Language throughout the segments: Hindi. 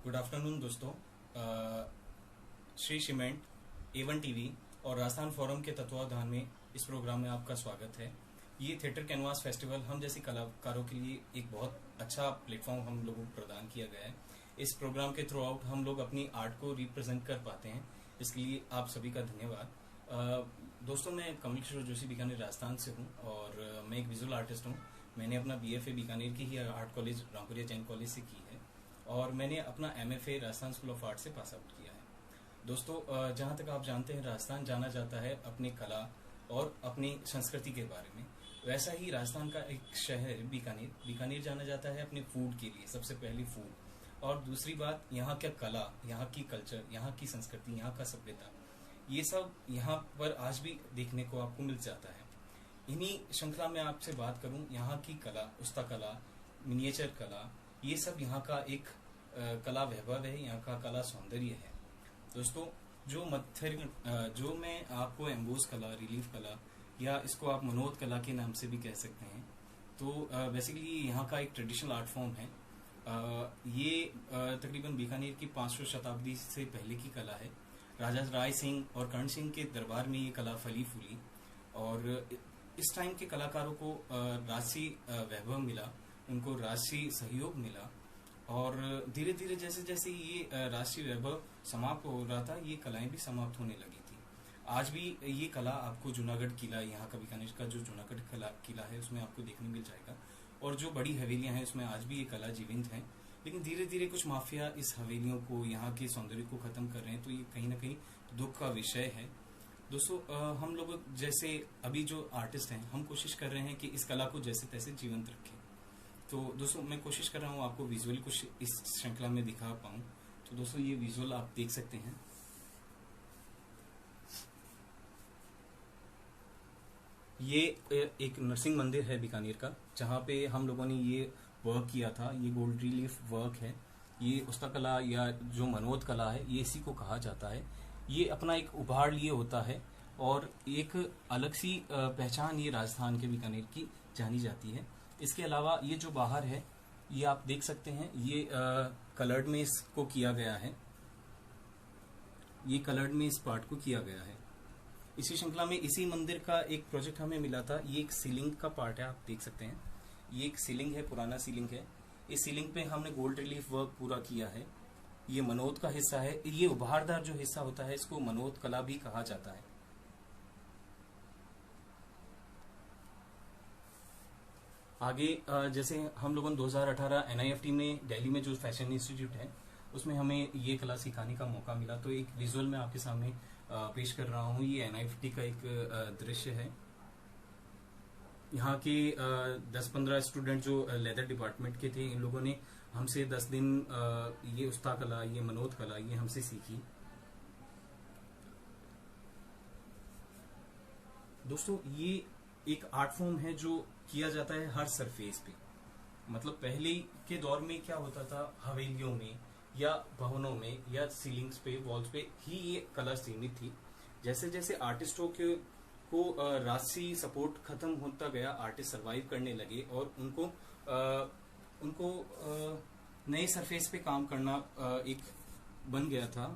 गुड आफ्टरनून दोस्तों। श्री सीमेंट, A1 टीवी और राजस्थान फोरम के तत्वावधान में इस प्रोग्राम में आपका स्वागत है। ये थिएटर कैनवास फेस्टिवल हम जैसे कलाकारों के लिए एक बहुत अच्छा प्लेटफॉर्म हम लोगों को प्रदान किया गया है। इस प्रोग्राम के थ्रू आउट हम लोग अपनी आर्ट को रिप्रेजेंट कर पाते हैं, इसके लिए आप सभी का धन्यवाद। दोस्तों, मैं कमल किशोर जोशी बीकानेर राजस्थान से हूँ और मैं एक विजुअल आर्टिस्ट हूँ। मैंने अपना BFA बीकानेर की ही art college Rampuria Jain college से की है और मैंने अपना MFA Rajasthan school of art से पास आउट किया है। दोस्तों, जहाँ तक आप जानते हैं, राजस्थान जाना जाता है अपनी कला और अपनी संस्कृति के बारे में। वैसा ही राजस्थान का एक शहर बीकानेर जाना जाता है अपने फूड के लिए, सबसे पहले फूड, और दूसरी बात यहाँ का कला, यहाँ की कल्चर, यहाँ की संस्कृति, यहाँ का सभ्यता, ये सब यहाँ पर आज भी देखने को आपको मिल जाता है। इन्हीं श्रृंखला में आपसे बात करूं, यहाँ की कला, उस्ता कला, मिनिएचर कला, ये सब यहाँ का एक कला वैभव है, यहाँ का कला सौंदर्य है। दोस्तों, जो मैं आपको एम्बोस कला, रिलीफ कला या इसको आप मनोहर कला के नाम से भी कह सकते हैं, तो बेसिकली यहाँ का एक ट्रेडिशनल आर्ट फॉर्म है। ये तकरीबन बीकानेर की 500 शताब्दी से पहले की कला है। राजा राय सिंह और कर्ण सिंह के दरबार में ये कला फली फूली और इस टाइम के कलाकारों को राजसी वैभव मिला, उनको राजसी सहयोग मिला और धीरे धीरे जैसे जैसे ये राष्ट्रीय वैभव समाप्त हो रहा था, ये कलाएं भी समाप्त होने लगी थी। आज भी ये कला आपको जूनागढ़ किला, यहाँ का बीकानेर का जो जूनागढ़ किला है, उसमें आपको देखने मिल जाएगा और जो बड़ी हवेलियां हैं उसमें आज भी ये कला जीवंत है। लेकिन धीरे धीरे कुछ माफिया इस हवेलियों को, यहाँ के सौंदर्य को खत्म कर रहे हैं, तो ये कहीं ना कहीं दुख का विषय है। दोस्तों, हम लोग जैसे अभी जो आर्टिस्ट हैं, हम कोशिश कर रहे हैं कि इस कला को जैसे तैसे जीवंत रखें। तो दोस्तों, मैं कोशिश कर रहा हूँ आपको विजुअल कुछ इस श्रृंखला में दिखा पाऊँ। तो दोस्तों, ये विजुअल आप देख सकते हैं। ये एक नरसिंह मंदिर है बीकानेर का, जहाँ पे हम लोगों ने ये वर्क किया था। ये गोल्ड रिलीफ वर्क है। ये उस्ता कला या जो मनोहर कला है, ये इसी को कहा जाता है। ये अपना एक उभार लिए होता है और एक अलग सी पहचान ये राजस्थान के बीकानेर की जानी जाती है। इसके अलावा ये जो बाहर है, ये आप देख सकते हैं, ये कलर्ड में इसको किया गया है। ये कलर्ड में इस पार्ट को किया गया है। इसी श्रृंखला में इसी मंदिर का एक प्रोजेक्ट हमें मिला था। ये एक सीलिंग का पार्ट है, आप देख सकते हैं। ये एक सीलिंग है, पुराना सीलिंग है। इस सीलिंग पे हमने गोल्ड रिलीफ वर्क पूरा किया है। ये मनोहर का हिस्सा है। ये उभारदार जो हिस्सा होता है, इसको मनोहर कला भी कहा जाता है। आगे जैसे हम लोगों ने 2018 NIFT में दिल्ली में जो फैशन इंस्टीट्यूट है, उसमें हमें ये कला सिखाने का मौका मिला। तो एक विजुअल मैं आपके सामने पेश कर रहा हूँ। ये NIFT का एक दृश्य है। यहाँ के 10-15 स्टूडेंट जो लेदर डिपार्टमेंट के थे, इन लोगों ने हमसे 10 दिन ये उस्ता कला, ये मनोहर कला, ये हमसे सीखी। दोस्तों, ये एक आर्ट फॉर्म है जो किया जाता है हर सरफेस पे। मतलब पहले के दौर में क्या होता था, हवेलियों में या भवनों में या सीलिंग्स पे, वॉल्स पे ही ये कला सीमित थी। जैसे जैसे आर्टिस्टों को राजसी सपोर्ट खत्म होता गया, आर्टिस्ट सरवाइव करने लगे और उनको नए सरफेस पे काम करना एक बन गया था।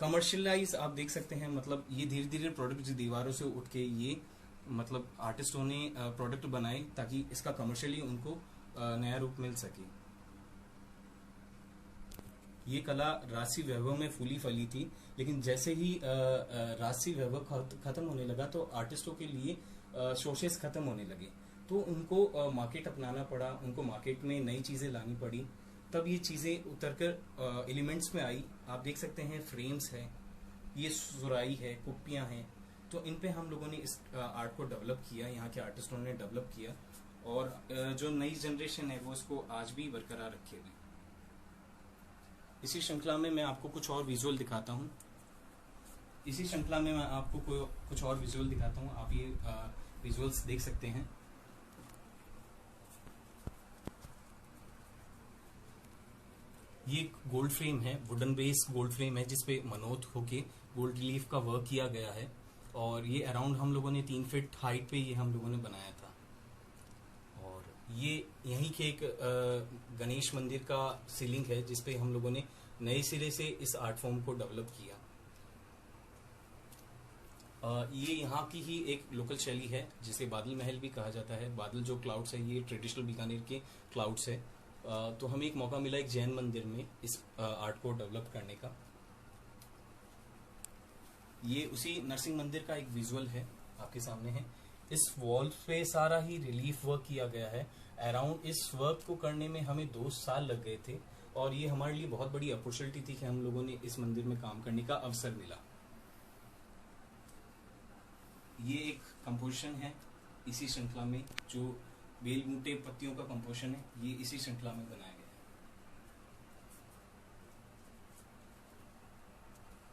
कमर्शियलाइज आप देख सकते हैं। मतलब ये धीरे धीरे प्रोडक्ट दीवारों से उठ के ये मतलब आर्टिस्टों ने प्रोडक्ट बनाए ताकि इसका कमर्शियली उनको नया रूप मिल सके। ये कला राजसी वैभव में फूली फली थी, लेकिन जैसे ही राजसी वैभव खत्म होने लगा तो आर्टिस्टों के लिए सोर्सेस खत्म होने लगे, तो उनको मार्केट अपनाना पड़ा, उनको मार्केट में नई चीजें लानी पड़ी। तब ये चीजें उतरकर एलिमेंट्स में आई। आप देख सकते हैं, फ्रेम्स है, ये सुराई है, कुप्पियां हैं। तो इन पे हम लोगों ने इस आर्ट को डेवलप किया, यहाँ के आर्टिस्टों ने डेवलप किया और जो नई जनरेशन है वो इसको आज भी बरकरार रखे हुए। इसी श्रृंखला में मैं आपको कुछ और विजुअल दिखाता हूँ। आप ये विजुअल्स देख सकते हैं। ये गोल्ड फ्रेम है, वुडन बेस गोल्ड फ्रेम है, जिसपे मनोहर होके गोल्ड रिलीफ का वर्क किया गया है और ये अराउंड हम लोगों ने 3 फीट हाइट पे ये हम लोगों ने बनाया था। और ये यहीं के एक गणेश मंदिर का सीलिंग है जिसपे हम लोगों ने नए सिरे से इस आर्ट फॉर्म को डेवलप किया। ये यहाँ की ही एक लोकल शैली है जिसे बादल महल भी कहा जाता है। बादल जो क्लाउड्स है ये ट्रेडिशनल बीकानेर के क्लाउड्स है। तो हमें एक मौका मिला एक जैन मंदिर में इस आर्ट को डेवलप करने का। ये उसी नरसिंह मंदिर का एक विजुअल है, आपके सामने है। इस वॉल पे सारा ही रिलीफ वर्क किया गया है। अराउंड इस वर्क को करने में हमें 2 साल लग गए थे और ये हमारे लिए बहुत बड़ी अपॉर्चुनिटी थी कि हम लोगों ने इस मंदिर में काम करने का अवसर मिला। ये एक कंपोजिशन है इसी श्रृंखला में, जो बेलबूटे पत्तियों का कंपोजिशन है, ये इसी श्रृंखला में बनाया गया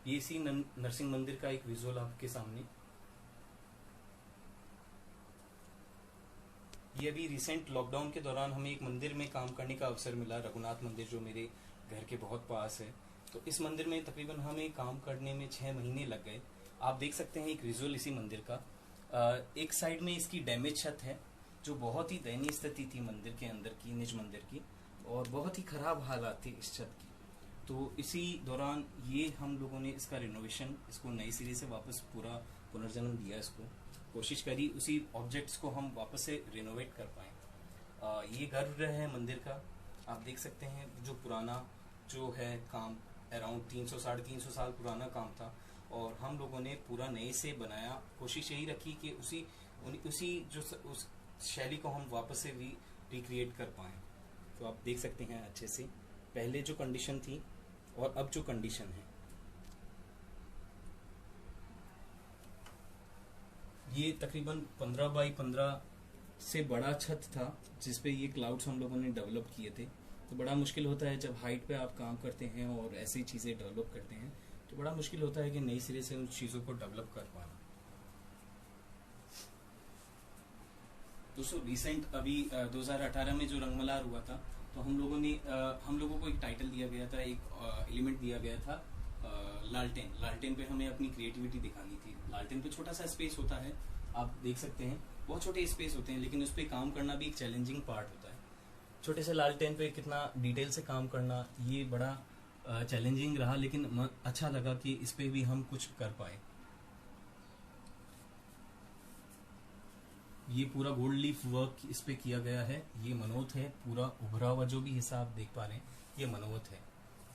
है। ये इसी नरसिंह मंदिर का एक विजुअल आपके सामने। ये अभी रिसेंट लॉकडाउन के दौरान हमें एक मंदिर में काम करने का अवसर मिला, रघुनाथ मंदिर, जो मेरे घर के बहुत पास है। तो इस मंदिर में तकरीबन हमें काम करने में 6 महीने लग गए। आप देख सकते हैं एक विजुअल इसी मंदिर का। एक साइड में इसकी डैमेज छत है जो बहुत ही दयनीय स्थिति थी मंदिर के अंदर की, निज मंदिर की, और बहुत ही खराब हालात थे इस छत की। तो इसी दौरान ये हम लोगों ने इसका रिनोवेशन, इसको नए सिरे से वापस पूरा पुनर्जन्म दिया, इसको कोशिश करी उसी ऑब्जेक्ट्स को हम वापस से रिनोवेट कर पाए। ये गर्भगृह है मंदिर का, आप देख सकते हैं। जो पुराना जो है काम अराउंड 300-350 साल पुराना काम था और हम लोगों ने पूरा नए से बनाया। कोशिश यही रखी कि उसी उस शैली को हम वापस से भी रिक्रिएट कर पाएं। तो आप देख सकते हैं अच्छे से पहले जो कंडीशन थी और अब जो कंडीशन है। ये तकरीबन 15 बाई 15 से बड़ा छत था जिसपे ये क्लाउड्स हम लोगों ने डेवलप किए थे। तो बड़ा मुश्किल होता है जब हाइट पे आप काम करते हैं और ऐसी चीज़ें डेवलप करते हैं, तो बड़ा मुश्किल होता है कि नई सिरे से उन चीज़ों को डेवलप कर पाना। दोस्तों रिसेंट अभी 2018 में जो रंगमलार हुआ था, तो हम लोगों को एक टाइटल दिया गया था, एक एलिमेंट दिया गया था, लालटेन पे हमें अपनी क्रिएटिविटी दिखानी थी। लालटेन पे छोटा सा स्पेस होता है, आप देख सकते हैं, बहुत छोटे स्पेस होते हैं, लेकिन उस पर काम करना भी एक चैलेंजिंग पार्ट होता है। छोटे से लालटेन पे कितना डिटेल से काम करना, ये बड़ा चैलेंजिंग रहा, लेकिन अच्छा लगा कि इस पे भी हम कुछ कर पाए। ये पूरा गोल्ड लीफ वर्क इस पे किया गया है। ये मनोत है, पूरा उभरा हुआ जो भी हिस्सा आप देख पा रहे हैं ये मनोत है।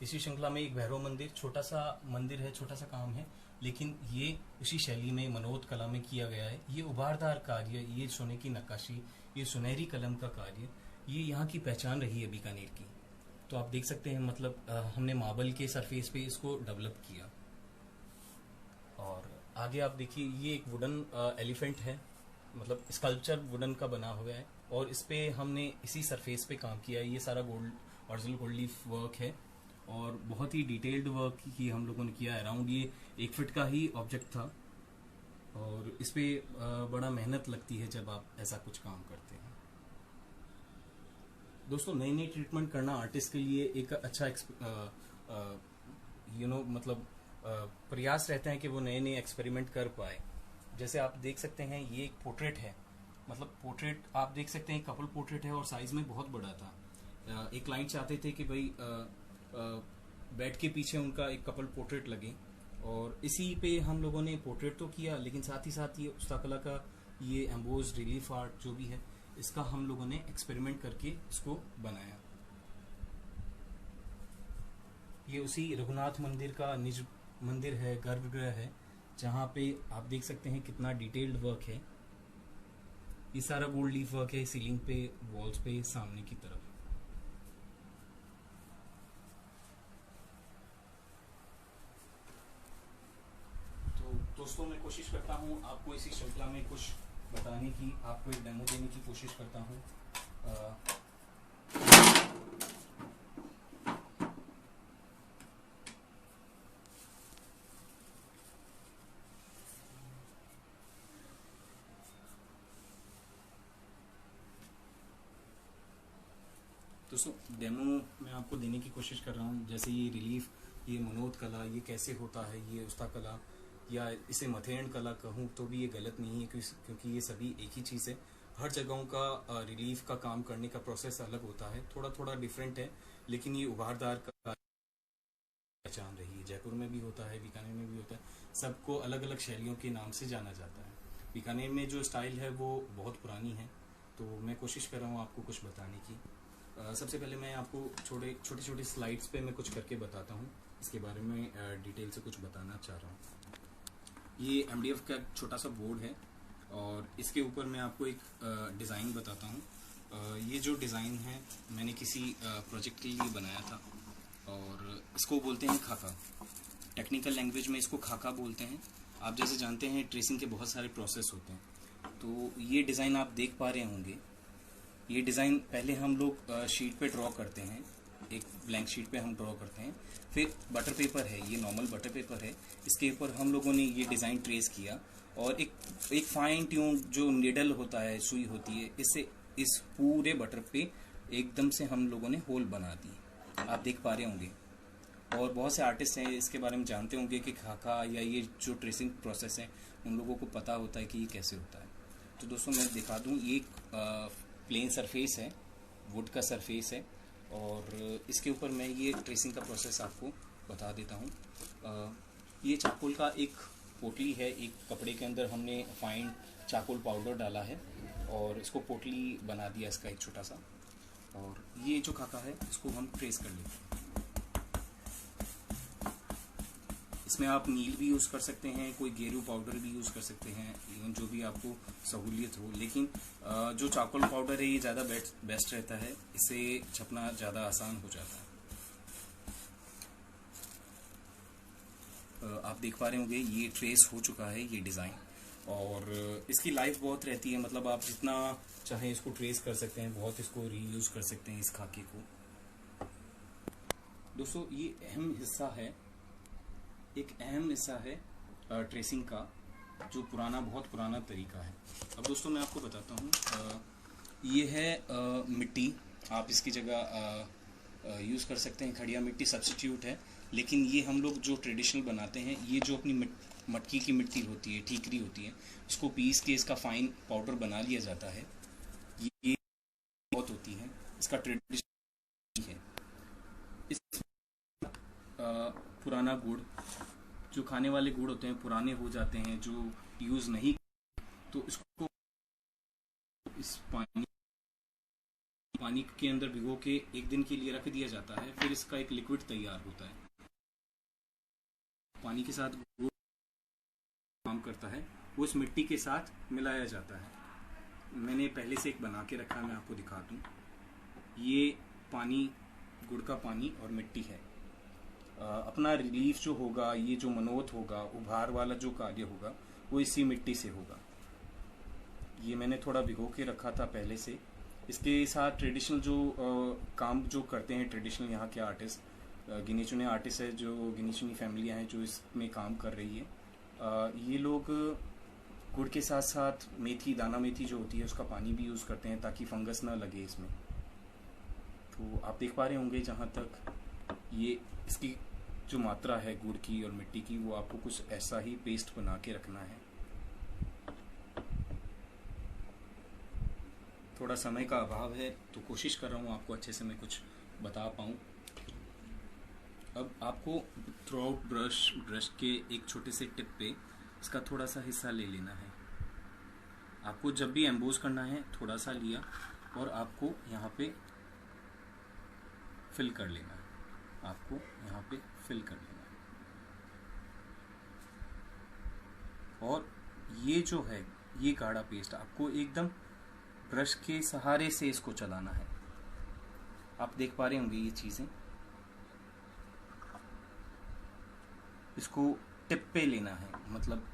इसी श्रृंखला में एक भैरव मंदिर, छोटा सा मंदिर है, छोटा सा काम है, लेकिन ये उसी शैली में मनोत कला में किया गया है। ये उभारदार कार्य, ये सोने की नक्काशी, ये सुनहरी कलम का कार्य, ये यहाँ की पहचान रही है बीकानेर की। तो आप देख सकते हैं, मतलब हमने मार्बल के सरफेस पे इसको डेवलप किया। और आगे आप देखिए, ये एक वुडन एलिफेंट है, मतलब स्कल्पचर वुडन का बना हुआ है, और इस पे हमने इसी सरफेस पे काम किया है। ये सारा ओरिजिनल गोल्ड लीफ वर्क है और बहुत ही डिटेल्ड वर्क ही हम लोगों ने किया है। अराउंड ये 1 फीट का ही ऑब्जेक्ट था और इस पे बड़ा मेहनत लगती है जब आप ऐसा कुछ काम करते हैं। दोस्तों नई ट्रीटमेंट करना आर्टिस्ट के लिए एक अच्छा मतलब प्रयास रहते हैं कि वो नए एक्सपेरिमेंट कर पाए। जैसे आप देख सकते हैं, ये एक पोर्ट्रेट है, मतलब पोर्ट्रेट आप देख सकते हैं, कपल पोर्ट्रेट है और साइज में बहुत बड़ा था। एक क्लाइंट चाहते थे कि भाई बेड के पीछे उनका एक कपल पोर्ट्रेट लगे, और इसी पे हम लोगों ने पोर्ट्रेट तो किया, लेकिन साथ ही साथ ये उस्ताकला का ये एम्बोज रिलीफ आर्ट जो भी है, इसका हम लोगों ने एक्सपेरिमेंट करके इसको बनाया। ये उसी रघुनाथ मंदिर का निज मंदिर है, गर्भगृह है, जहाँ पे आप देख सकते हैं कितना डिटेल्ड वर्क है। ये सारा गोल्ड लीफ वर्क है सीलिंग पे, वॉल्स पे, सामने की तरफ। तो दोस्तों मैं कोशिश करता हूँ आपको इसी श्रृंखला में कुछ बताने की, आपको एक डेमो देने की कोशिश करता हूँ। दोस्तों डेमो मैं आपको देने की कोशिश कर रहा हूँ। जैसे ये रिलीफ, ये मनोत कला, ये कैसे होता है, ये उस्ता कला, या इसे मथेन कला कहूँ तो भी ये गलत नहीं है, क्योंकि ये सभी एक ही चीज़ है। हर जगहों का रिलीफ का काम करने का प्रोसेस अलग होता है, थोड़ा थोड़ा डिफरेंट है, लेकिन ये उभारदार का पहचान रही है। जयपुर में भी होता है, बीकानेर में भी होता है, सबको अलग अलग शैलियों के नाम से जाना जाता है। बीकानेर में जो स्टाइल है वो बहुत पुरानी है, तो मैं कोशिश कर रहा हूँ आपको कुछ बताने की। सबसे पहले मैं आपको छोटे छोटे स्लाइड्स पे मैं कुछ करके बताता हूँ, इसके बारे में डिटेल से कुछ बताना चाह रहा हूँ। ये MDF का छोटा सा बोर्ड है और इसके ऊपर मैं आपको एक डिज़ाइन बताता हूँ। ये जो डिज़ाइन है मैंने किसी प्रोजेक्ट के लिए बनाया था और इसको बोलते हैं खाका। टेक्निकल लैंग्वेज में इसको खाका बोलते हैं। आप जैसे जानते हैं ट्रेसिंग के बहुत सारे प्रोसेस होते हैं, तो ये डिज़ाइन आप देख पा रहे होंगे। ये डिज़ाइन पहले हम लोग शीट पे ड्रॉ करते हैं, एक ब्लैंक शीट पे हम ड्रॉ करते हैं, फिर बटर पेपर है, ये नॉर्मल बटर पेपर है, इसके ऊपर हम लोगों ने ये डिज़ाइन ट्रेस किया और एक फाइन ट्यून जो निडल होता है, सुई होती है, इससे इस पूरे बटर पे एकदम से हम लोगों ने होल बना दिए, आप देख पा रहे होंगे। और बहुत से आर्टिस्ट हैं इसके बारे में जानते होंगे कि खाका या ये जो ट्रेसिंग प्रोसेस है उन लोगों को पता होता है कि ये कैसे होता है। तो दोस्तों मैं दिखा दूँ, ये प्लेन सरफेस है, वुड का सरफेस है और इसके ऊपर मैं ये ट्रेसिंग का प्रोसेस आपको बता देता हूँ। ये चारकोल का एक पोटली है, एक कपड़े के अंदर हमने फाइन चारकोल पाउडर डाला है और इसको पोटली बना दिया इसका एक छोटा सा। और ये जो खाका है इसको हम ट्रेस कर लेते हैं। इसमें आप नील भी यूज़ कर सकते हैं, कोई गेरू पाउडर भी यूज़ कर सकते हैं, इवन जो भी आपको सहूलियत हो, लेकिन जो चारकोल पाउडर है ये ज़्यादा बेस्ट रहता है, इसे छपना ज़्यादा आसान हो जाता है। आप देख पा रहे होंगे ये ट्रेस हो चुका है ये डिज़ाइन, और इसकी लाइफ बहुत रहती है, मतलब आप जितना चाहें इसको ट्रेस कर सकते हैं, बहुत इसको रीयूज़ कर सकते हैं इस खाके को। दोस्तों ये अहम हिस्सा है, एक अहम हिस्सा है ट्रेसिंग का, जो बहुत पुराना तरीका है। अब दोस्तों मैं आपको बताता हूँ, ये है मिट्टी, आप इसकी जगह यूज़ कर सकते हैं, खड़िया मिट्टी सब्स्टिट्यूट है, लेकिन ये हम लोग जो ट्रेडिशनल बनाते हैं, ये जो अपनी मटकी की मिट्टी होती है, ठीकरी होती है, इसको पीस के इसका फाइन पाउडर बना लिया जाता है। ये बहुत होती है, इसका ट्रेडिशन है। इस पुराना गुड़, जो खाने वाले गुड़ होते हैं पुराने हो जाते हैं, जो यूज़ नहीं, तो इसको इस पानी के अंदर भिगो के एक दिन के लिए रख दिया जाता है, फिर इसका एक लिक्विड तैयार होता है। पानी के साथ गुड़ काम करता है, वो इस मिट्टी के साथ मिलाया जाता है। मैंने पहले से एक बना के रखा है, मैं आपको दिखा दूं। ये पानी, गुड़ का पानी और मिट्टी है। अपना रिलीफ जो होगा, ये जो मनोत होगा, उभार वाला जो कार्य होगा, वो इसी मिट्टी से होगा। ये मैंने थोड़ा भिगो के रखा था पहले से। इसके साथ ट्रेडिशनल जो काम जो करते हैं ट्रेडिशनल यहाँ के आर्टिस्ट, गिने चुने आर्टिस्ट है, जो गिनी चुनी फैमिलियाँ हैं जो इसमें काम कर रही है, ये लोग गुड़ के साथ साथ मेथी, दाना मेथी जो होती है उसका पानी भी यूज़ करते हैं ताकि फंगस ना लगे इसमें। तो आप देख पा रहे होंगे, जहाँ तक ये इसकी जो मात्रा है गुड़ की और मिट्टी की, वो आपको कुछ ऐसा ही पेस्ट बना के रखना है। थोड़ा समय का अभाव है तो कोशिश कर रहा हूँ आपको अच्छे से मैं कुछ बता पाऊँ। अब आपको थ्रू आउट ब्रश के एक छोटे से टिप पे इसका थोड़ा सा हिस्सा ले लेना है। आपको जब भी एम्बोज करना है थोड़ा सा लिया और आपको यहाँ पे फिल कर लेना है, आपको यहाँ पे फिल कर लेना है। और ये जो है, ये गाढ़ा पेस्ट आपको एकदम ब्रश के सहारे से इसको चलाना है। आप देख पा रहे होंगे ये चीज़ें, इसको टिप पे लेना है, मतलब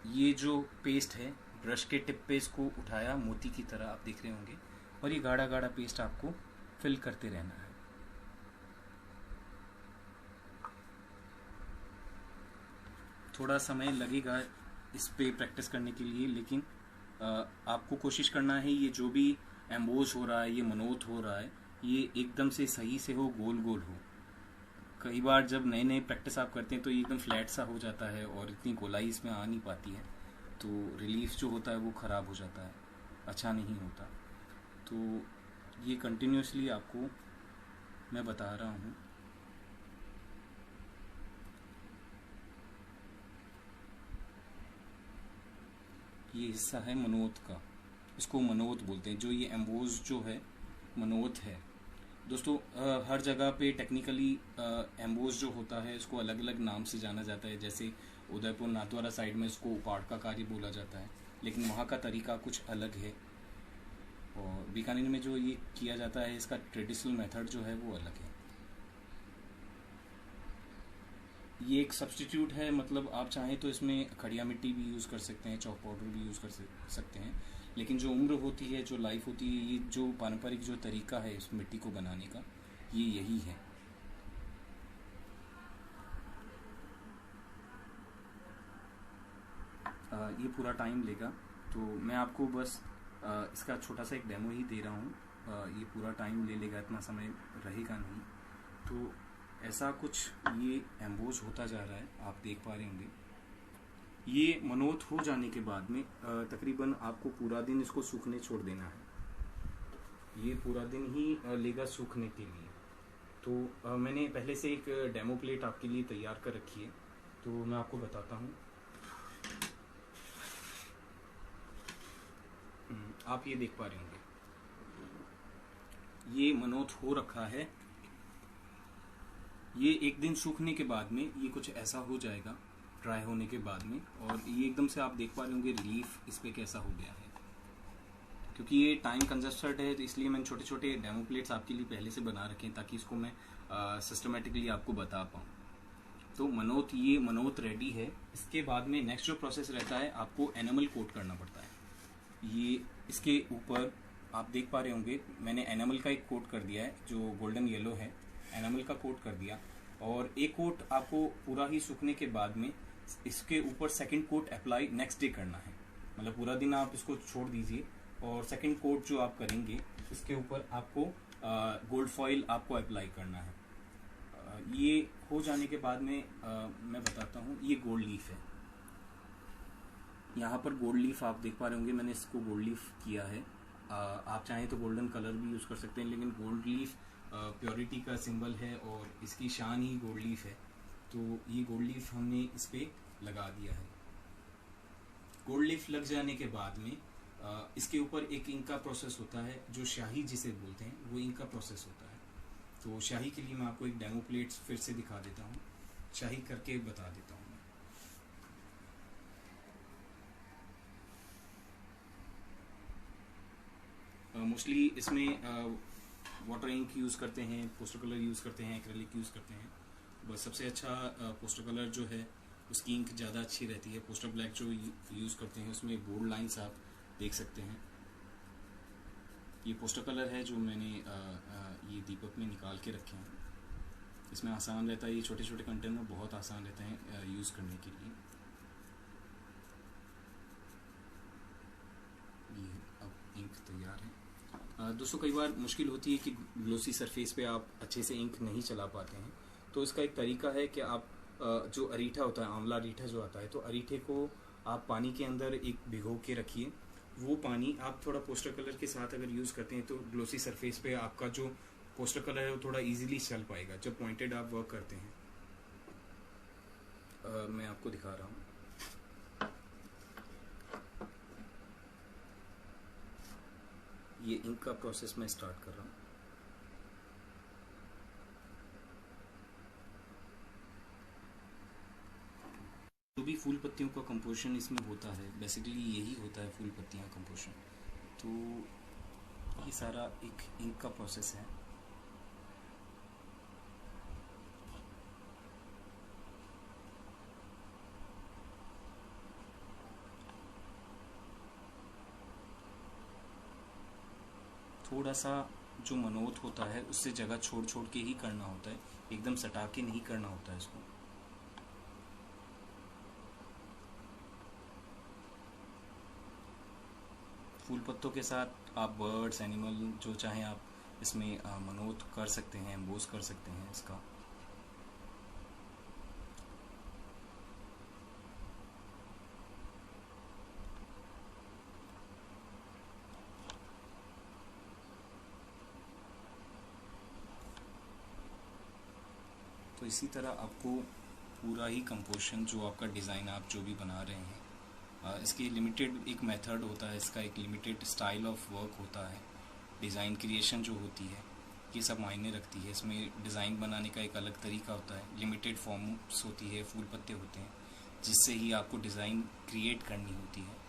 ये जो पेस्ट है ब्रश के टिप पे इसको उठाया मोती की तरह, आप देख रहे होंगे, और ये गाढ़ा गाढ़ा पेस्ट आपको फिल करते रहना है। थोड़ा समय लगेगा इस पे प्रैक्टिस करने के लिए, लेकिन आपको कोशिश करना है ये जो भी एम्बोज हो रहा है, ये मनोत हो रहा है, ये एकदम से सही से हो, गोल गोल हो। कई बार जब नए नए प्रैक्टिस आप करते हैं तो ये एकदम फ्लैट सा हो जाता है और इतनी गोलाई इसमें आ नहीं पाती है, तो रिलीफ जो होता है वो ख़राब हो जाता है। अच्छा नहीं होता। तो ये कंटिन्यूसली आपको मैं बता रहा हूँ। ये हिस्सा है मनोत का, इसको मनोत बोलते हैं। जो ये एम्बोज जो है मनोत है दोस्तों। हर जगह पे टेक्निकली एम्बोज जो होता है इसको अलग अलग नाम से जाना जाता है। जैसे उदयपुर नाथद्वारा साइड में इसको उपाड़ का कार्य बोला जाता है, लेकिन वहाँ का तरीका कुछ अलग है। और बीकानेर में जो ये किया जाता है इसका ट्रेडिशनल मेथड जो है वो अलग है। ये एक सब्स्टिट्यूट है, मतलब आप चाहें तो इसमें खड़िया मिट्टी भी यूज़ कर सकते हैं, चौक पाउडर भी यूज़ कर सकते हैं, लेकिन जो उम्र होती है, जो लाइफ होती है, ये जो पारंपरिक जो तरीका है इस मिट्टी को बनाने का, ये यही है। ये पूरा टाइम लेगा, तो मैं आपको बस इसका छोटा सा एक डेमो ही दे रहा हूँ। ये पूरा टाइम ले लेगा, इतना समय रहेगा नहीं। तो ऐसा कुछ ये एम्बोज होता जा रहा है, आप देख पा रहे होंगे। ये मनोत हो जाने के बाद में तकरीबन आपको पूरा दिन इसको सूखने छोड़ देना है। ये पूरा दिन ही लेगा सूखने के लिए। तो मैंने पहले से एक डेमो प्लेट आपके लिए तैयार कर रखी है, तो मैं आपको बताता हूँ। आप ये देख पा रहे होंगे, ये मनोत हो रखा है। ये एक दिन सूखने के बाद में ये कुछ ऐसा हो जाएगा, ड्राई होने के बाद में। और ये एकदम से आप देख पा रहे होंगे रिलीफ इस पे कैसा हो गया है। क्योंकि ये टाइम कंजस्टेड है, तो इसलिए मैंने छोटे छोटे डेमो प्लेट्स आपके लिए पहले से बना रखे हैं, ताकि इसको मैं सिस्टमेटिकली आपको बता पाऊँ। तो ये मनोत रेडी है। इसके बाद में नेक्स्ट जो प्रोसेस रहता है, आपको एनामल कोट करना पड़ता है। ये इसके ऊपर आप देख पा रहे होंगे, मैंने एनामल का एक कोट कर दिया है जो गोल्डन येलो है, एनामल का कोट कर दिया। और एक कोट आपको पूरा ही सूखने के बाद में इसके ऊपर second coat apply next day करना है। मतलब पूरा दिन आप इसको छोड़ दीजिए, और सेकंड कोट जो आप करेंगे इसके ऊपर आपको गोल्ड फॉइल आपको अप्लाई करना है। ये हो जाने के बाद में मैं बताता हूँ। ये गोल्ड लीफ है, यहाँ पर गोल्ड लीफ आप देख पा रहे होंगे, मैंने इसको गोल्ड लीफ किया है। आप चाहें तो गोल्डन कलर भी यूज़ कर सकते हैं, लेकिन गोल्ड लीफ प्योरिटी का सिंबल है और इसकी शान ही गोल्ड लीफ है। तो ये गोल्ड लीफ हमने इस पर लगा दिया है। गोल्ड लीफ लग जाने के बाद में इसके ऊपर एक इंक का प्रोसेस होता है, जो शाही जिसे बोलते हैं, वो इंक का प्रोसेस होता है। तो शाही के लिए मैं आपको एक डेमो प्लेट फिर से दिखा देता हूँ, शाही करके बता देता हूँ। मोस्टली इसमें वाटर इंक यूज़ करते हैं, पोस्टर कलर यूज़ करते हैं, एक्रेलिक यूज़ करते हैं। बस सबसे अच्छा पोस्टर कलर जो है उसकी इंक ज़्यादा अच्छी रहती है। पोस्टर ब्लैक जो यूज़ करते हैं उसमें बोल्ड लाइंस आप देख सकते हैं। ये पोस्टर कलर है जो मैंने ये दीपक में निकाल के रखे हैं। इसमें आसान रहता है, ये छोटे छोटे कंटेनर में बहुत आसान रहते हैं यूज़ करने के लिए। ये अब इंक तैयार है। दोस्तों कई बार मुश्किल होती है कि ग्लोसी सरफेस पे आप अच्छे से इंक नहीं चला पाते हैं, तो इसका एक तरीका है कि आप जो अरीठा होता है, आंवला अरीठा जो आता है, तो अरीठे को आप पानी के अंदर एक भिगो के रखिए। वो पानी आप थोड़ा पोस्टर कलर के साथ अगर यूज़ करते हैं तो ग्लोसी सरफेस पे आपका जो पोस्टर कलर है वो थोड़ा इजीली चल पाएगा जब पॉइंटेड आप वर्क करते हैं। मैं आपको दिखा रहा हूँ। ये इंक का प्रोसेस मैं स्टार्ट कर रहा हूँ। जो भी फूल पत्तियों का कंपोजिशन इसमें होता है, बेसिकली यही होता है फूल पत्तियाँ कंपोजिशन। तो ये सारा एक इंक का प्रोसेस है। थोड़ा सा जो मनोत होता है उससे जगह छोड़ छोड़ के ही करना होता है, एकदम सटा के नहीं करना होता है इसको। फूल पत्तों के साथ आप बर्ड्स, एनिमल जो चाहें आप इसमें मनोत कर सकते हैं, एम्बोस कर सकते हैं इसका। तो इसी तरह आपको पूरा ही कंपोजिशन जो आपका डिज़ाइन आप जो भी बना रहे हैं, इसकी लिमिटेड एक मेथड होता है, इसका एक लिमिटेड स्टाइल ऑफ वर्क होता है। डिज़ाइन क्रिएशन जो होती है ये सब मायने रखती है। इसमें डिज़ाइन बनाने का एक अलग तरीका होता है, लिमिटेड फॉर्म्स होती है, फूल पत्ते होते हैं, जिससे ही आपको डिज़ाइन क्रिएट करनी होती है।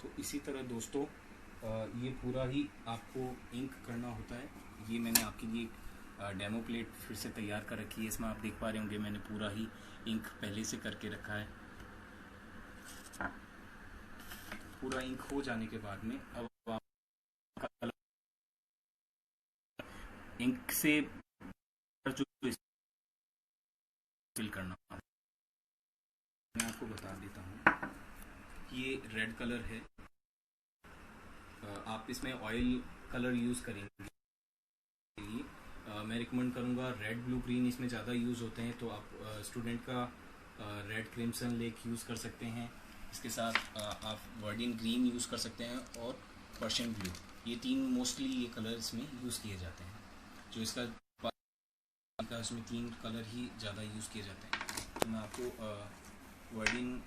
तो इसी तरह दोस्तों ये पूरा ही आपको इंक करना होता है। ये मैंने आपके लिए डेमो प्लेट फिर से तैयार कर रखी है। इसमें आप देख पा रहे होंगे मैंने पूरा ही इंक पहले से करके रखा है। पूरा इंक हो जाने के बाद में अब आप इंक से जो फिल करना मैं आपको बता देता हूँ। ये रेड कलर है, आप इसमें ऑयल कलर यूज़ करेंगे। मैं रिकमेंड करूँगा रेड ब्लू ग्रीन, इसमें ज़्यादा यूज़ होते हैं, तो आप स्टूडेंट का रेड क्रिम्सन लेक यूज़ कर सकते हैं। इसके साथ आप वर्डिन ग्रीन यूज़ कर सकते हैं और पर्शियन ब्लू, ये तीन मोस्टली ये कलर इसमें यूज़ किए जाते हैं। जो इसका इसमें तीन कलर ही ज़्यादा यूज़ किए जाते हैं। तो मैं आपको वर्डिन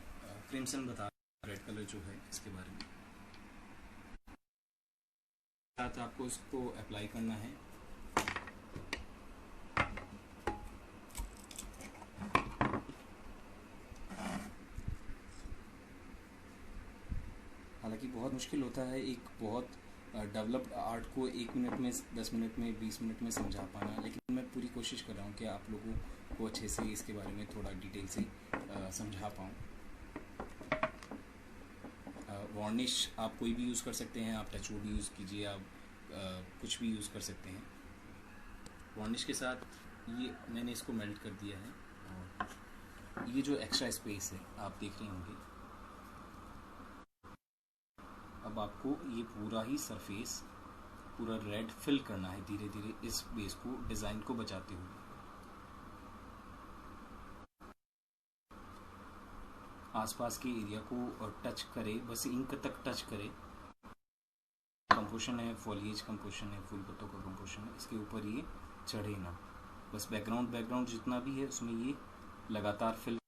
क्रिम्सन बता रेड कलर जो है इसके बारे में। साथ आपको इसको अप्लाई करना है। हालांकि बहुत मुश्किल होता है एक बहुत डेवलप्ड आर्ट को 1 मिनट में, 10 मिनट में, 20 मिनट में समझा पाना, लेकिन मैं पूरी कोशिश कर रहा हूँ कि आप लोगों को अच्छे से इसके बारे में थोड़ा डिटेल से समझा पाऊँ। वार्निश आप कोई भी यूज़ कर सकते हैं, आप टचवुड यूज़ कीजिए, आप कुछ भी यूज़ कर सकते हैं। वार्निश के साथ ये मैंने इसको मेल्ट कर दिया है, और ये जो एक्स्ट्रा स्पेस है आप देख रहे होंगे। अब आपको ये पूरा ही सरफेस पूरा रेड फिल करना है धीरे धीरे इस बेस को, डिज़ाइन को बचाते हुए। आसपास के एरिया को टच करे, बस इंक तक टच करे। कंपोजिशन है, फॉलिएज कंपोजिशन है, फूल पत्तों का कंपोजिशन है, इसके ऊपर ये चढ़े ना, बस बैकग्राउंड जितना भी है उसमें ये लगातार फिल।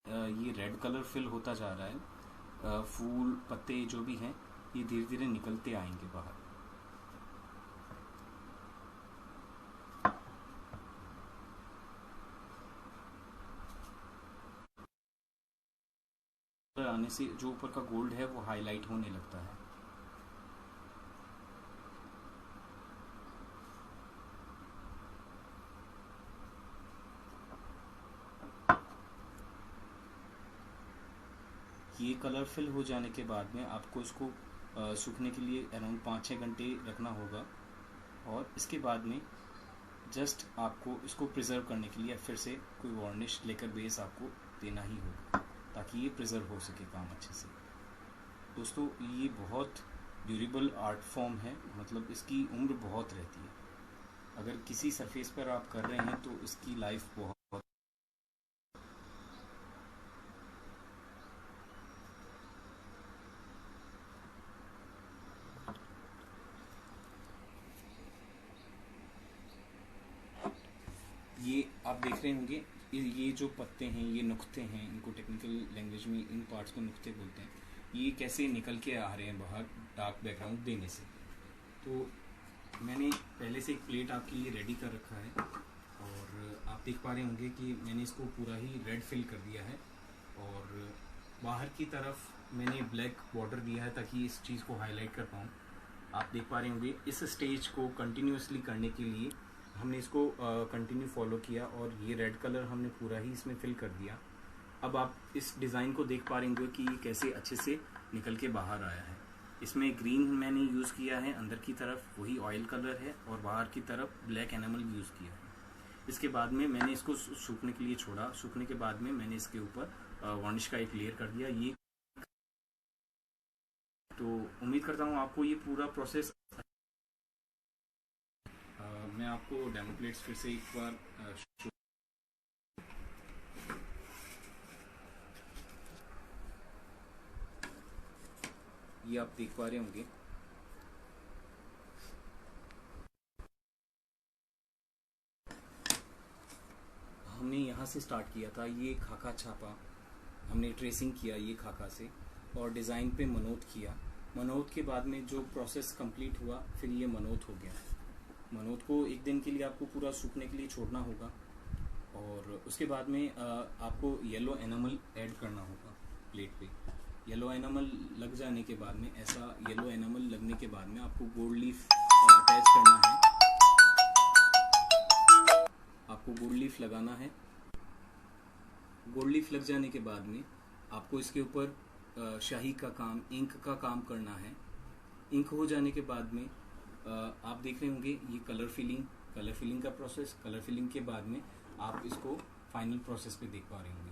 ये रेड कलर फिल होता जा रहा है, फूल पत्ते जो भी हैं ये धीरे धीरे निकलते आएंगे बाहर। आने से जो ऊपर का गोल्ड है वो हाईलाइट होने लगता है। ये कलर फिल हो जाने के बाद में आपको इसको सूखने के लिए अराउंड 5-6 घंटे रखना होगा, और इसके बाद में जस्ट आपको इसको प्रिजर्व करने के लिए फिर से कोई वार्निश लेकर बेस आपको देना ही होगा, ताकि ये प्रिजर्व हो सके काम अच्छे से। दोस्तों ये बहुत ड्यूरेबल आर्ट फॉर्म है, मतलब इसकी उम्र बहुत रहती है। अगर किसी सरफेस पर आप कर रहे हैं तो इसकी लाइफ बहुत। ये आप देख रहे होंगे ये जो पत्ते हैं, ये नुक्ते हैं, इनको टेक्निकल लैंग्वेज में इन पार्ट्स को नुक्ते बोलते हैं। ये कैसे निकल के आ रहे हैं बाहर डार्क बैकग्राउंड देने से। तो मैंने पहले से एक प्लेट आपके लिए रेडी कर रखा है, और आप देख पा रहे होंगे कि मैंने इसको पूरा ही रेड फिल कर दिया है, और बाहर की तरफ मैंने ब्लैक बॉर्डर दिया है ताकि इस चीज़ को हाईलाइट कर पाऊँ। आप देख पा रहे होंगे इस स्टेज को कंटिन्यूसली करने के लिए हमने इसको कंटिन्यू फॉलो किया, और ये रेड कलर हमने पूरा ही इसमें फिल कर दिया। अब आप इस डिज़ाइन को देख पा रहे होंगे कि ये कैसे अच्छे से निकल के बाहर आया है। इसमें ग्रीन मैंने यूज़ किया है अंदर की तरफ, वही ऑयल कलर है, और बाहर की तरफ ब्लैक एनामल यूज़ किया है। इसके बाद में मैंने इसको सूखने के लिए छोड़ा। सूखने के बाद में मैंने इसके ऊपर वार्निश का एक लेयर कर दिया। ये तो उम्मीद करता हूँ आपको ये पूरा प्रोसेस मैं आपको डेमो प्लेट्स फिर से एक बार ये आप देख पा रहे होंगे। हमने यहाँ से स्टार्ट किया था, ये खाका छापा, हमने ट्रेसिंग किया ये खाका से, और डिज़ाइन पे मनोत किया। मनोत के बाद में जो प्रोसेस कंप्लीट हुआ, फिर ये मनोत हो गया। मनोत को एक दिन के लिए आपको पूरा सूखने के लिए छोड़ना होगा, और उसके बाद में आपको येलो एनामल ऐड करना होगा प्लेट पे। येलो एनामल लग जाने के बाद में, ऐसा येलो एनामल लगने के बाद में आपको गोल्ड लीफ अटैच करना है, आपको गोल्ड लीफ लगाना है। गोल्ड लीफ लग जाने के बाद में आपको इसके ऊपर शाही का काम, इंक का काम करना है। इंक हो जाने के बाद में आप देख रहे होंगे ये कलर फिलिंग का प्रोसेस। कलर फिलिंग के बाद में आप इसको फाइनल प्रोसेस पे देख पा रहे होंगे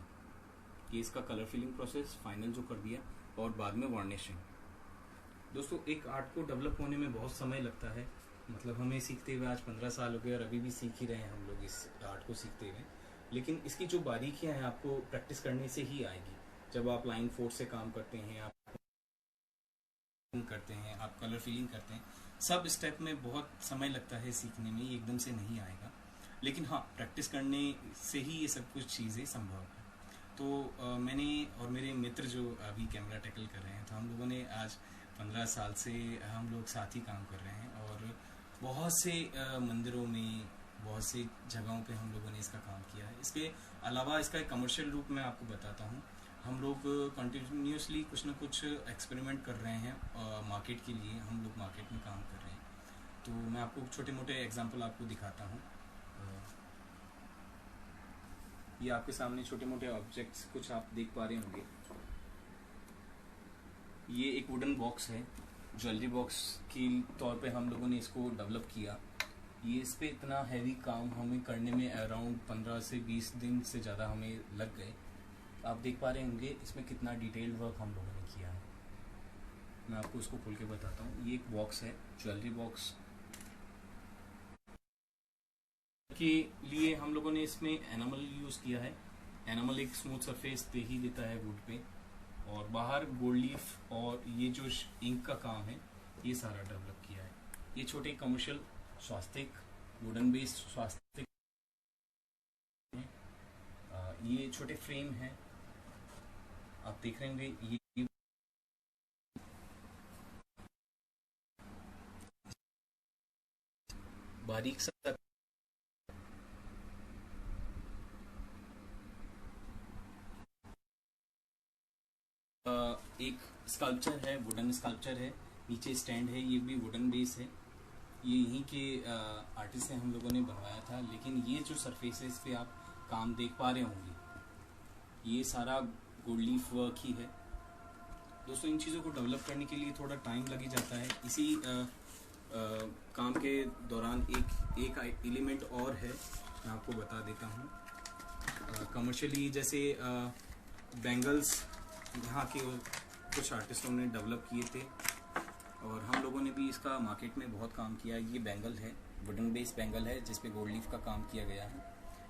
कि इसका कलर फिलिंग प्रोसेस फाइनल जो कर दिया, और बाद में वार्निशिंग। दोस्तों, एक आर्ट को डेवलप होने में बहुत समय लगता है। मतलब हमें सीखते हुए आज 15 साल हो गए, और अभी भी सीख ही रहे हैं हम लोग इस आर्ट को सीखते हुए। लेकिन इसकी जो बारीकियां हैं आपको प्रैक्टिस करने से ही आएगी। जब आप लाइन फोर्स से काम करते हैं, आप कलर फिलिंग करते हैं, सब स्टेप में बहुत समय लगता है सीखने में, ये एकदम से नहीं आएगा। लेकिन हाँ, प्रैक्टिस करने से ही ये सब कुछ चीज़ें संभव है। तो मैंने और मेरे मित्र जो अभी कैमरा टैकल कर रहे हैं, तो हम लोगों ने आज 15 साल से हम लोग साथ ही काम कर रहे हैं, और बहुत से मंदिरों में, बहुत सी जगहों पे हम लोगों ने इसका काम किया है। इसके अलावा इसका एक कमर्शियल रूप में आपको बताता हूँ। हम लोग कंटिन्यूसली कुछ ना कुछ एक्सपेरिमेंट कर रहे हैं मार्केट के लिए। हम लोग मार्केट में काम कर रहे हैं, तो मैं आपको छोटे मोटे एग्जांपल आपको दिखाता हूँ। ये आपके सामने छोटे मोटे ऑब्जेक्ट्स कुछ आप देख पा रहे होंगे। ये एक वुडन बॉक्स है, ज्वेलरी बॉक्स के तौर पे हम लोगों ने इसको डेवलप किया। ये इस पे इतना हैवी काम हमें करने में अराउंड 15 से 20 दिन से ज़्यादा हमें लग गए। आप देख पा रहे होंगे इसमें कितना डिटेल्ड वर्क हम लोगों ने किया है। मैं आपको इसको खोल के बताता हूँ। ये एक बॉक्स है, ज्वेलरी बॉक्स के लिए हम लोगों ने इसमें एनामल यूज़ किया है। एनामल एक स्मूथ सरफेस दे ही देता है वुड पे, और बाहर गोल्ड लीफ और ये जो इंक का काम है, ये सारा डेवलप किया है। ये छोटे कमर्शियल स्वास्तिक, वुडन बेस्ड स्वास्तिक, ये छोटे फ्रेम हैं, आप देख रहे होंगे। ये बारीक सा एक स्कल्पचर है, वुडन स्कल्पचर है, नीचे स्टैंड है, ये भी वुडन बेस है। ये यहीं के आर्टिस्ट से हम लोगों ने बनवाया था। लेकिन ये जो सरफेसेस पे आप काम देख पा रहे होंगे, ये सारा गोल्ड लीफ वर्क ही है। दोस्तों, इन चीज़ों को डेवलप करने के लिए थोड़ा टाइम लग ही जाता है। इसी काम के दौरान एक एलिमेंट और है, मैं आपको बता देता हूँ। कमर्शियली जैसे बैंगल्स यहाँ के कुछ आर्टिस्टों ने डेवलप किए थे, और हम लोगों ने भी इसका मार्केट में बहुत काम किया। ये बैंगल है, वुडन बेस बैंगल है, जिस पे गोल्ड लीफ का काम किया गया है।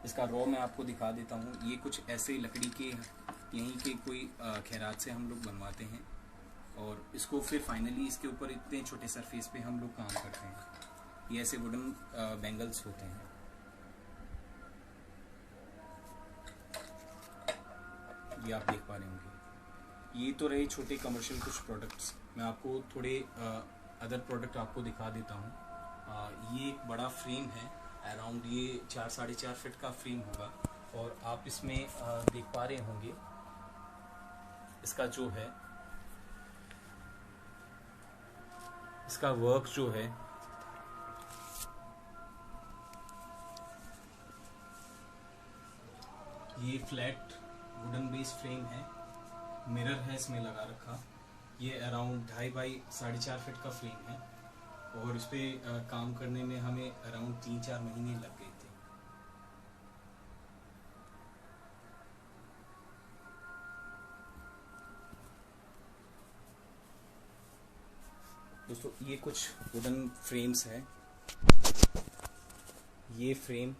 इसका रॉ मैं आपको दिखा देता हूँ। ये कुछ ऐसे लकड़ी के, यहीं के कोई खैरात से हम लोग बनवाते हैं, और इसको फिर फाइनली इसके ऊपर इतने छोटे सरफेस पे हम लोग काम करते हैं। ये ऐसे वुडन बैंगल्स होते हैं। ये आप देख पा रहे होंगे। ये तो रहे छोटे कमर्शियल कुछ प्रोडक्ट्स। मैं आपको थोड़े अदर प्रोडक्ट आपको दिखा देता हूँ। ये एक बड़ा फ्रेम है, अराउंड ये 4-4.5 फीट का फ्रेम होगा, और आप इसमें देख पा रहे होंगे इसका जो है, इसका वर्क जो है, ये फ्लैट वुडन बेस फ्रेम है, मिरर है इसमें लगा रखा। ये अराउंड 2.5 बाई 4.5 फीट का फ्रेम है, और इस पे काम करने में हमें अराउंड 3-4 महीने लग गए थे। दोस्तों, ये कुछ वुडन फ्रेम्स हैं। ये फ्रेम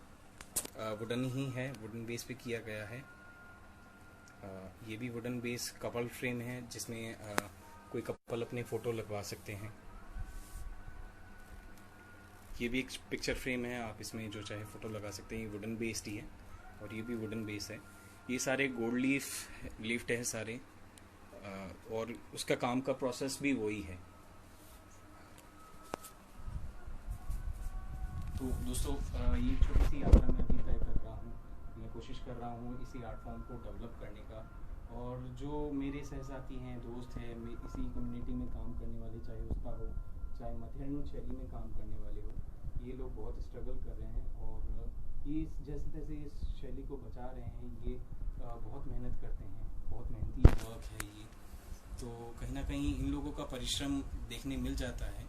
वुडन ही है, वुडन बेस पे किया गया है। ये भी वुडन बेस कपल फ्रेम है, जिसमें कोई कपल अपने फ़ोटो लगवा सकते हैं। ये भी एक पिक्चर फ्रेम है, आप इसमें जो चाहे फ़ोटो लगा सकते हैं। ये वुडन बेस्ड ही है और ये भी वुडन बेस है। ये सारे गोल्ड लीफ्ट है सारे, और उसका काम का प्रोसेस भी वही है। तो दोस्तों, ये छोटी सी यात्रा मैं अभी तय कर रहा हूँ। मैं कोशिश कर रहा हूँ इसी आर्ट फॉर्म को डेवलप करने का, और जो मेरे सहसाथी हैं, दोस्त हैं, इसी कम्युनिटी में काम करने वाले, चाहे उसका हो, चाहे मथेरन शैली में काम करने वाले हो, ये लोग बहुत स्ट्रगल कर रहे हैं और ये जैसे तैसे इस शैली को बचा रहे हैं। ये बहुत मेहनत करते हैं, बहुत मेहनती वर्क है ये। तो कहीं ना कहीं इन लोगों का परिश्रम देखने मिल जाता है।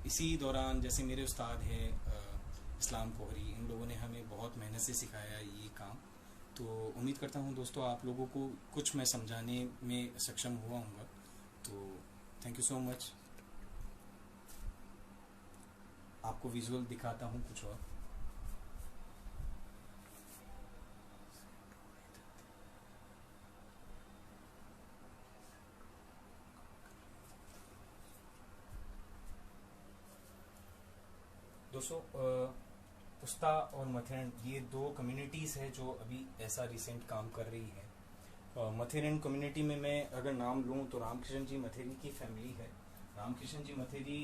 इसी दौरान जैसे मेरे उस्ताद हैं इस्लाम कोहरी, इन लोगों ने हमें बहुत मेहनत से सिखाया ये काम। तो उम्मीद करता हूँ दोस्तों आप लोगों को कुछ मैं समझाने में सक्षम हुआ हूँगा। तो थैंक यू सो मच। आपको विजुअल दिखाता हूँ कुछ और। दोस्तों, उस्ता और मथेरन ये दो कम्युनिटीज़ है जो अभी ऐसा रिसेंट काम कर रही है। मथेरन कम्युनिटी में मैं अगर नाम लूँ तो रामकृष्ण जी मथेरी की फैमिली है। रामकृष्ण जी मथेरी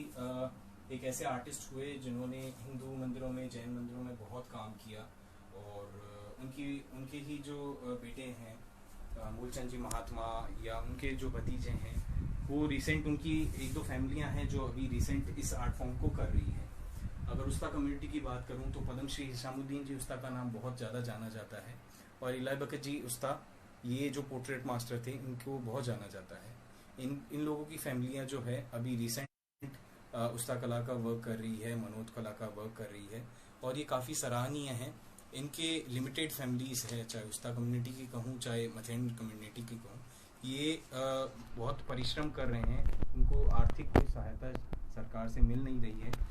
एक ऐसे आर्टिस्ट हुए जिन्होंने हिंदू मंदिरों में, जैन मंदिरों में बहुत काम किया, और उनके ही जो बेटे हैं मूलचंद जी महात्मा, या उनके जो भतीजे हैं, वो रिसेंट उनकी एक दो फैमिलियां हैं जो अभी रिसेंट इस आर्ट फॉर्म को कर रही है। अगर उस्ता कम्युनिटी की बात करूं तो पद्मश्री हिशामुद्दीन जी उस्ता का नाम बहुत ज़्यादा जाना जाता है, और इलाही बकत जी उस्ता, ये जो पोर्ट्रेट मास्टर थे, इनको बहुत जाना जाता है। इन लोगों की फैमिलियां जो है अभी रिसेंट उस्ता कला का वर्क कर रही है, मनोज कला का वर्क कर रही है, और ये काफ़ी सराहनीय है। इनके लिमिटेड फैमिलीज है, चाहे उस्ता कम्युनिटी की कहूँ, चाहे मथेरन कम्युनिटी की कहूँ, ये बहुत परिश्रम कर रहे हैं। उनको आर्थिक कोई सहायता सरकार से मिल नहीं रही है।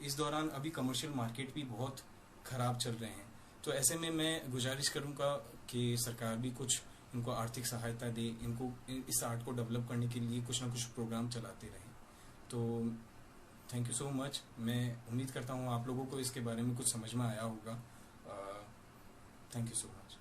इस दौरान अभी कमर्शियल मार्केट भी बहुत ख़राब चल रहे हैं। तो ऐसे में मैं गुजारिश करूँगा कि सरकार भी कुछ इनको आर्थिक सहायता दे, इनको इस आर्ट को डेवलप करने के लिए कुछ ना कुछ प्रोग्राम चलाते रहें। तो थैंक यू सो मच। मैं उम्मीद करता हूँ आप लोगों को इसके बारे में कुछ समझ में आया होगा। Thank you so much.